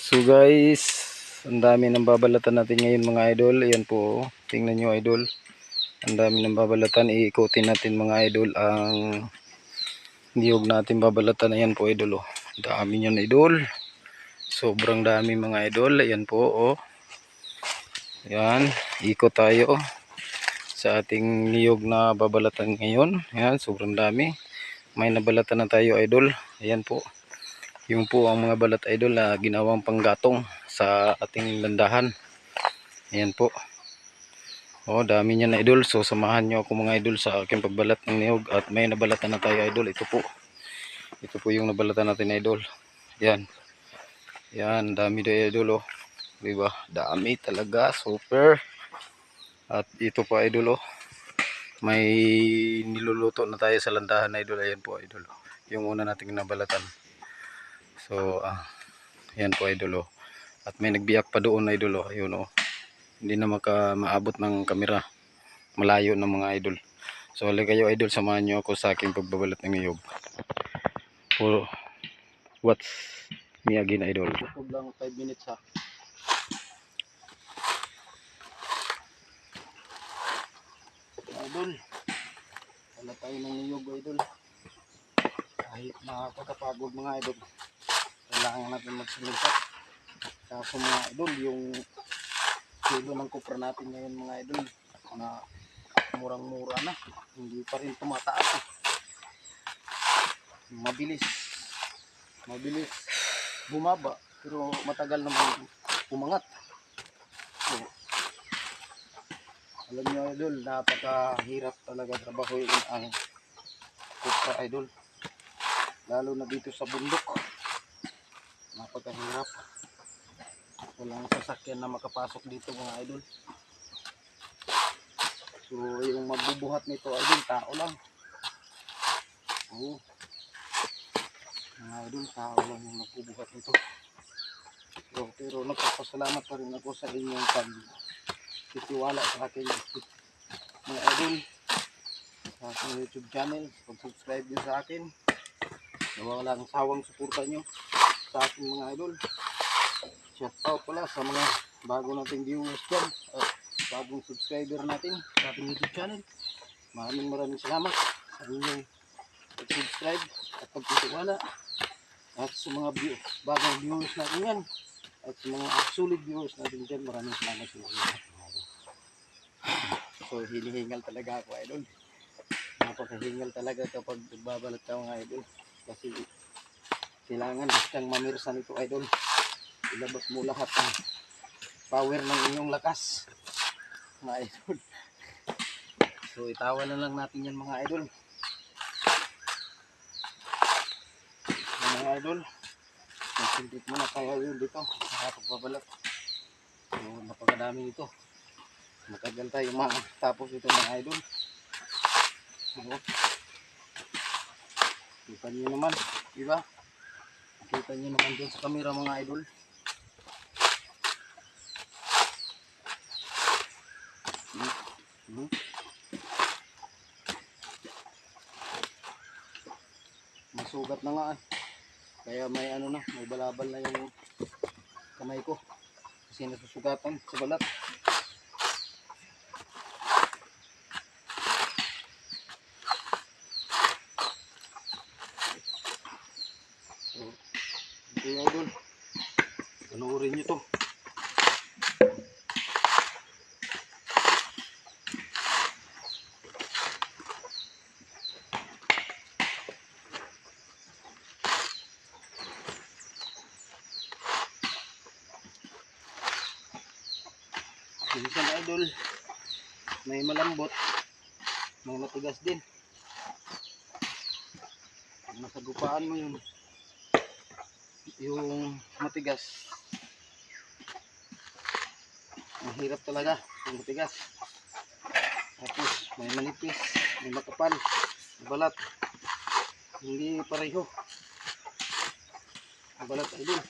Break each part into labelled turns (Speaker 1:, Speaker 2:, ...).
Speaker 1: So guys, ang dami ng babalatan natin ngayon mga idol. Ayan po, tingnan nyo idol. Ang dami ng babalatan. Iikutin natin mga idol ang niyog natin babalatan. Ayan po idol. Oh. Dami nyo na idol. Sobrang dami mga idol. Ayan po. Oh. Ayan, ikot tayo sa ating niyog na babalatan ngayon. Ayan, sobrang dami. May nabalatan na tayo idol. Ayan po. Yung po ang mga balat idol na ginawang panggatong sa ating landahan. Ayan po. Oh, dami niya na idol. So samahan niyo ako mga idol sa aking pagbalat ng niyog at may nabalatan na tayo idol. Ito po. Ito po yung nabalatan natin idol. Yan. Yan, dami do idol oh. 'Di ba? Dami talaga, super. At ito pa idol oh. May niluluto na tayo sa landahan idol. Ayan po idol. Yung una nating nabalatan. So yan po idol oh. At may nagbiyak pa doon idol oh. Ayun oh. Hindi na maabot ng kamera. Malayo ng mga idol. So halika kayo idol, samahan nyo ako sa aking pagbabalat ng niyog. For what's me again idol. Tutog lang 5 minutes ha. Idol, wala tayo ng niyog idol. Kahit nakakapagod mga idol, kailangan natin magsulikat. Kaso mga idol, yung kilo ng kupra natin ngayon mga idol na murang-mura na, hindi pa rin tumataas eh. Mabilis bumaba pero matagal naman umangat. So, alam nyo idol, napakahirap talaga trabahuin ang kupra idol, lalo na dito sa bundok. Napakahirap, walang sasakyan na makapasok dito mga idol. So yung magbubuhat nito idol, tao lang. Oo, mga idol, tao lang yung magbubuhat nito. So, pero nagpapasalamat pa rin ako sa inyong pagtitiwala sa akin mga idol, sa aking YouTube channel. Pag-subscribe nyo sa akin, walang sawang suporta nyo sa aking mga idol. Shout out pala sa mga bago nating viewers dyan at bagong subscriber natin sa ating YouTube channel. Maraming salamat sa inyong pag-subscribe at pagtitiwala. At sa mga bagong viewers natin yan, at sa mga solid viewers natin dyan, maraming salamat sa mga idol. So hinihingal talaga ako idol. Napakahingal talaga kapag nagbabalat ka mga idol. Kasi kailangan kang mamirsan ito idol. Ilabas mo lahat ng power ng inyong lakas mga idol. So itawan na lang natin yan mga idol. Mga idol, magsintit muna tayo yun dito sa pagbabalat. So napakadami ito. Matagal tayo matapos ito mga idol. Kita nyo naman, diba? Kita nyo naman dyan sa camera mga idol. Masugat na nga eh. Kaya may ano na, may balabal na yung kamay ko. Kasi nasusugatan sa balat. So, ito yung idol. Panoorin nyo to. Minsan idol, may malambot, may matigas din. Pag nasagupaan mo yung matigas, ang hirap talaga yung matigas. Tapos may manipis, may makapal, may balat. Hindi pareho ang balat idol,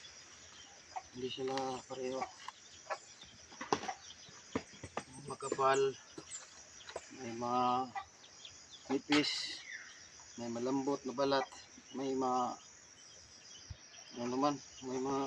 Speaker 1: hindi sila pareho. Makapal, may mga nipis, may malambot na balat, may mga ano naman, may mga